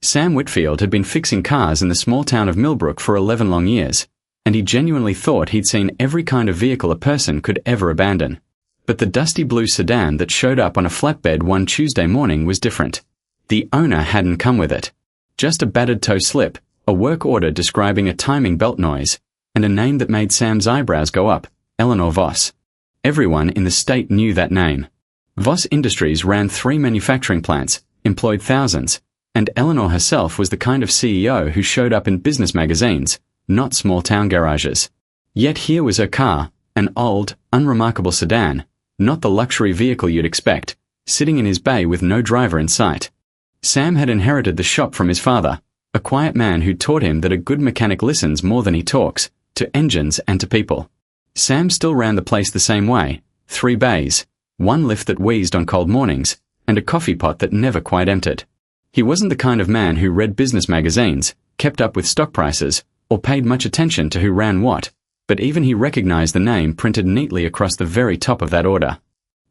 Sam Whitfield had been fixing cars in the small town of Millbrook for 11 long years, and he genuinely thought he'd seen every kind of vehicle a person could ever abandon. But the dusty blue sedan that showed up on a flatbed one Tuesday morning was different. The owner hadn't come with it. Just a battered toe slip, a work order describing a timing belt noise, and a name that made Sam's eyebrows go up, Eleanor Voss. Everyone in the state knew that name. Voss Industries ran 3 manufacturing plants, employed thousands, and Eleanor herself was the kind of CEO who showed up in business magazines, not small-town garages. Yet here was her car, an old, unremarkable sedan, not the luxury vehicle you'd expect, sitting in his bay with no driver in sight. Sam had inherited the shop from his father, a quiet man who taught him that a good mechanic listens more than he talks, to engines and to people. Sam still ran the place the same way, 3 bays, 1 lift that wheezed on cold mornings, and a coffee pot that never quite emptied. He wasn't the kind of man who read business magazines, kept up with stock prices, or paid much attention to who ran what, but even he recognized the name printed neatly across the very top of that order.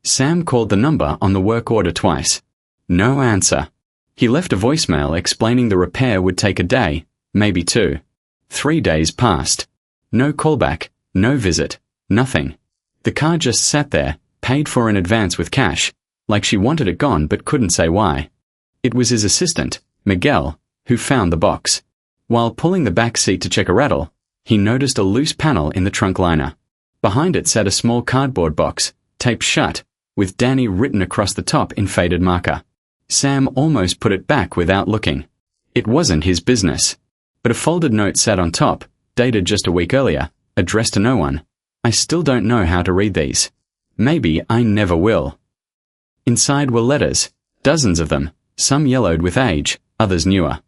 Sam called the number on the work order twice. No answer. He left a voicemail explaining the repair would take a day, maybe 2. 3 days passed. No callback, no visit, nothing. The car just sat there, paid for in advance with cash, like she wanted it gone but couldn't say why. It was his assistant, Miguel, who found the box. While pulling the back seat to check a rattle, he noticed a loose panel in the trunk liner. Behind it sat a small cardboard box, taped shut, with Danny written across the top in faded marker. Sam almost put it back without looking. It wasn't his business. But a folded note sat on top, dated just a week earlier, addressed to no one. I still don't know how to read these. Maybe I never will. Inside were letters, dozens of them, some yellowed with age, others newer.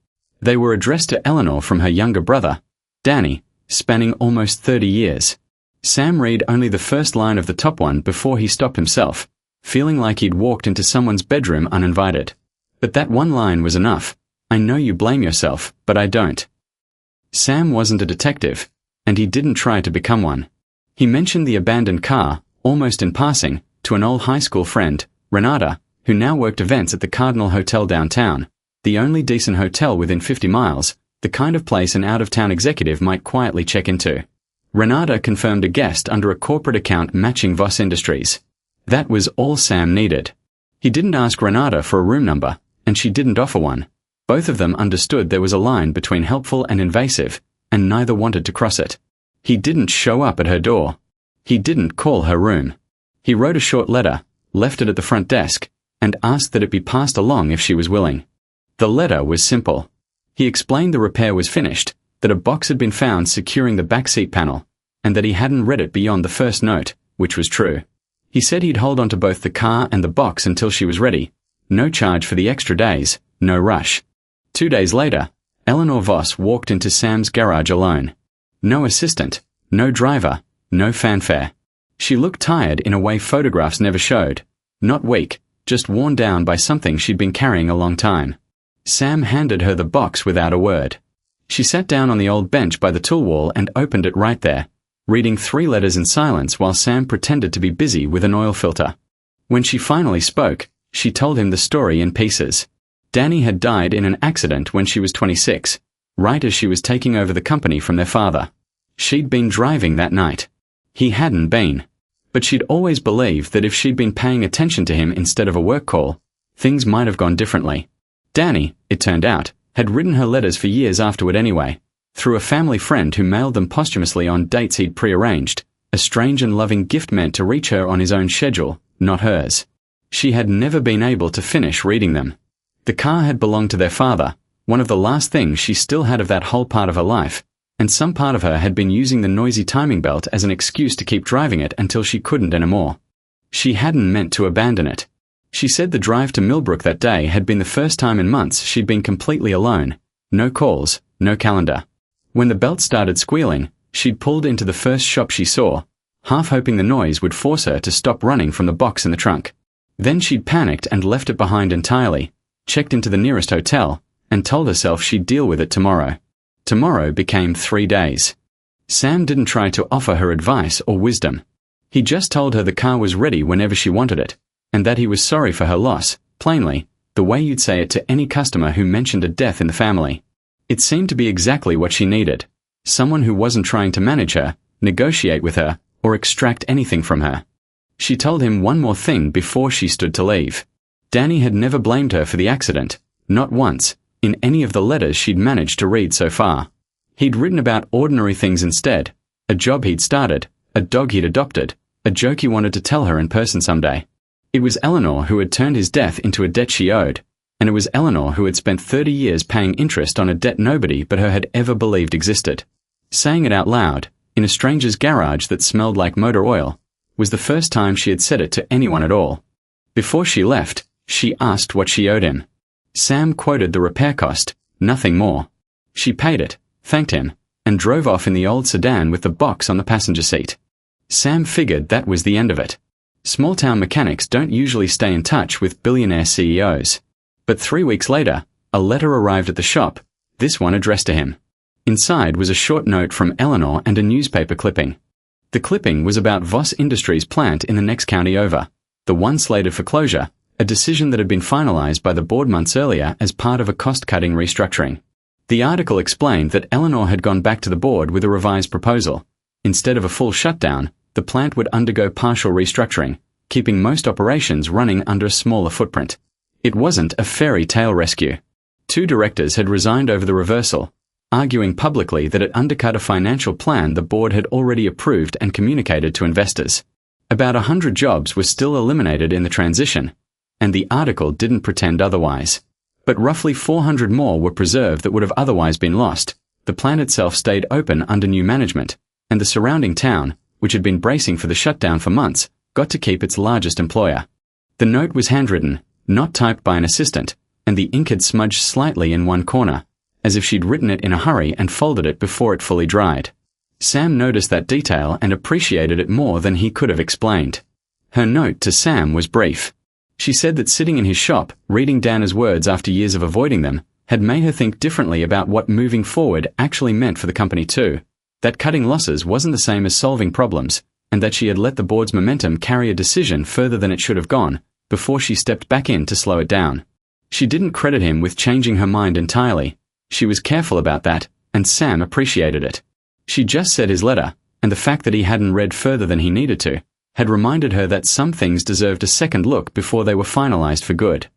They were addressed to Eleanor from her younger brother, Danny, spanning almost 30 years. Sam read only the first line of the top one before he stopped himself, feeling like he'd walked into someone's bedroom uninvited. But that one line was enough. I know you blame yourself, but I don't. Sam wasn't a detective, and he didn't try to become one. He mentioned the abandoned car, almost in passing, to an old high school friend, Renata, who now worked events at the Cardinal Hotel downtown, the only decent hotel within 50 miles, the kind of place an out-of-town executive might quietly check into. Renata confirmed a guest under a corporate account matching Voss Industries. That was all Sam needed. He didn't ask Renata for a room number, and she didn't offer one. Both of them understood there was a line between helpful and invasive, and neither wanted to cross it. He didn't show up at her door. He didn't call her room. He wrote a short letter, left it at the front desk, and asked that it be passed along if she was willing. The letter was simple. He explained the repair was finished, that a box had been found securing the back seat panel, and that he hadn't read it beyond the first note, which was true. He said he'd hold on to both the car and the box until she was ready. No charge for the extra days, no rush. 2 days later, Eleanor Voss walked into Sam's garage alone. No assistant, no driver, no fanfare. She looked tired in a way photographs never showed. Not weak, just worn down by something she'd been carrying a long time. Sam handed her the box without a word. She sat down on the old bench by the tool wall and opened it right there, reading 3 letters in silence while Sam pretended to be busy with an oil filter. When she finally spoke, she told him the story in pieces. Danny had died in an accident when she was 26, right as she was taking over the company from their father. She'd been driving that night. He hadn't been. But she'd always believed that if she'd been paying attention to him instead of a work call, things might have gone differently. Danny, it turned out, had written her letters for years afterward anyway, through a family friend who mailed them posthumously on dates he'd prearranged, a strange and loving gift meant to reach her on his own schedule, not hers. She had never been able to finish reading them. The car had belonged to their father, one of the last things she still had of that whole part of her life, and some part of her had been using the noisy timing belt as an excuse to keep driving it until she couldn't anymore. She hadn't meant to abandon it. She said the drive to Millbrook that day had been the first time in months she'd been completely alone, no calls, no calendar. When the belt started squealing, she'd pulled into the first shop she saw, half hoping the noise would force her to stop running from the box in the trunk. Then she'd panicked and left it behind entirely, checked into the nearest hotel, and told herself she'd deal with it tomorrow. Tomorrow became 3 days. Sam didn't try to offer her advice or wisdom. He just told her the car was ready whenever she wanted it, and that he was sorry for her loss, plainly, the way you'd say it to any customer who mentioned a death in the family. It seemed to be exactly what she needed. Someone who wasn't trying to manage her, negotiate with her, or extract anything from her. She told him one more thing before she stood to leave. Danny had never blamed her for the accident, not once, in any of the letters she'd managed to read so far. He'd written about ordinary things instead, a job he'd started, a dog he'd adopted, a joke he wanted to tell her in person someday. It was Eleanor who had turned his death into a debt she owed, and it was Eleanor who had spent 30 years paying interest on a debt nobody but her had ever believed existed. Saying it out loud, in a stranger's garage that smelled like motor oil, was the first time she had said it to anyone at all. Before she left, she asked what she owed him. Sam quoted the repair cost, nothing more. She paid it, thanked him, and drove off in the old sedan with the box on the passenger seat. Sam figured that was the end of it. Small-town mechanics don't usually stay in touch with billionaire CEOs. But 3 weeks later, a letter arrived at the shop, this one addressed to him. Inside was a short note from Eleanor and a newspaper clipping. The clipping was about Voss Industries' plant in the next county over, the one slated for closure, a decision that had been finalized by the board months earlier as part of a cost-cutting restructuring. The article explained that Eleanor had gone back to the board with a revised proposal. Instead of a full shutdown, the plant would undergo partial restructuring, keeping most operations running under a smaller footprint. It wasn't a fairy tale rescue. 2 directors had resigned over the reversal, arguing publicly that it undercut a financial plan the board had already approved and communicated to investors. About 100 jobs were still eliminated in the transition, and the article didn't pretend otherwise. But roughly 400 more were preserved that would have otherwise been lost. The plant itself stayed open under new management, and the surrounding town, which had been bracing for the shutdown for months, got to keep its largest employer. The note was handwritten, not typed by an assistant, and the ink had smudged slightly in one corner, as if she'd written it in a hurry and folded it before it fully dried. Sam noticed that detail and appreciated it more than he could have explained. Her note to Sam was brief. She said that sitting in his shop, reading Dana's words after years of avoiding them, had made her think differently about what moving forward actually meant for the company too. That cutting losses wasn't the same as solving problems, and that she had let the board's momentum carry a decision further than it should have gone, before she stepped back in to slow it down. She didn't credit him with changing her mind entirely. She was careful about that, and Sam appreciated it. She just said his letter, and the fact that he hadn't read further than he needed to, had reminded her that some things deserved a second look before they were finalized for good.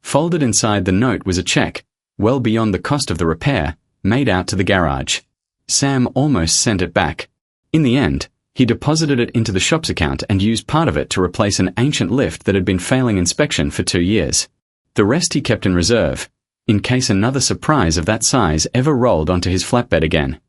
Folded inside the note was a check, well beyond the cost of the repair, made out to the garage. Sam almost sent it back. In the end, he deposited it into the shop's account and used part of it to replace an ancient lift that had been failing inspection for 2 years. The rest he kept in reserve, in case another surprise of that size ever rolled onto his flatbed again.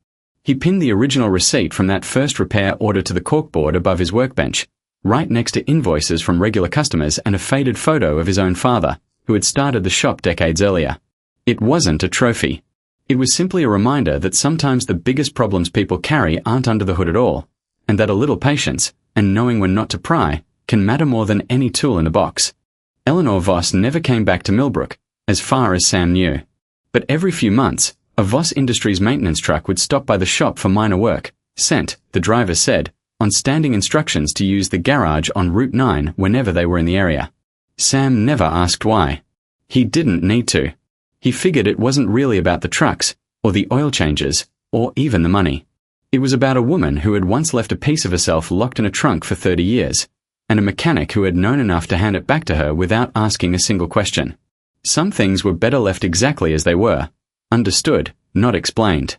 He pinned the original receipt from that first repair order to the corkboard above his workbench, right next to invoices from regular customers and a faded photo of his own father, who had started the shop decades earlier. It wasn't a trophy. It was simply a reminder that sometimes the biggest problems people carry aren't under the hood at all, and that a little patience, and knowing when not to pry, can matter more than any tool in the box. Eleanor Voss never came back to Millbrook, as far as Sam knew. But every few months, a Voss Industries maintenance truck would stop by the shop for minor work, sent, the driver said, on standing instructions to use the garage on Route 9 whenever they were in the area. Sam never asked why. He didn't need to. He figured it wasn't really about the trucks, or the oil changes, or even the money. It was about a woman who had once left a piece of herself locked in a trunk for 30 years, and a mechanic who had known enough to hand it back to her without asking a single question. Some things were better left exactly as they were, understood, not explained.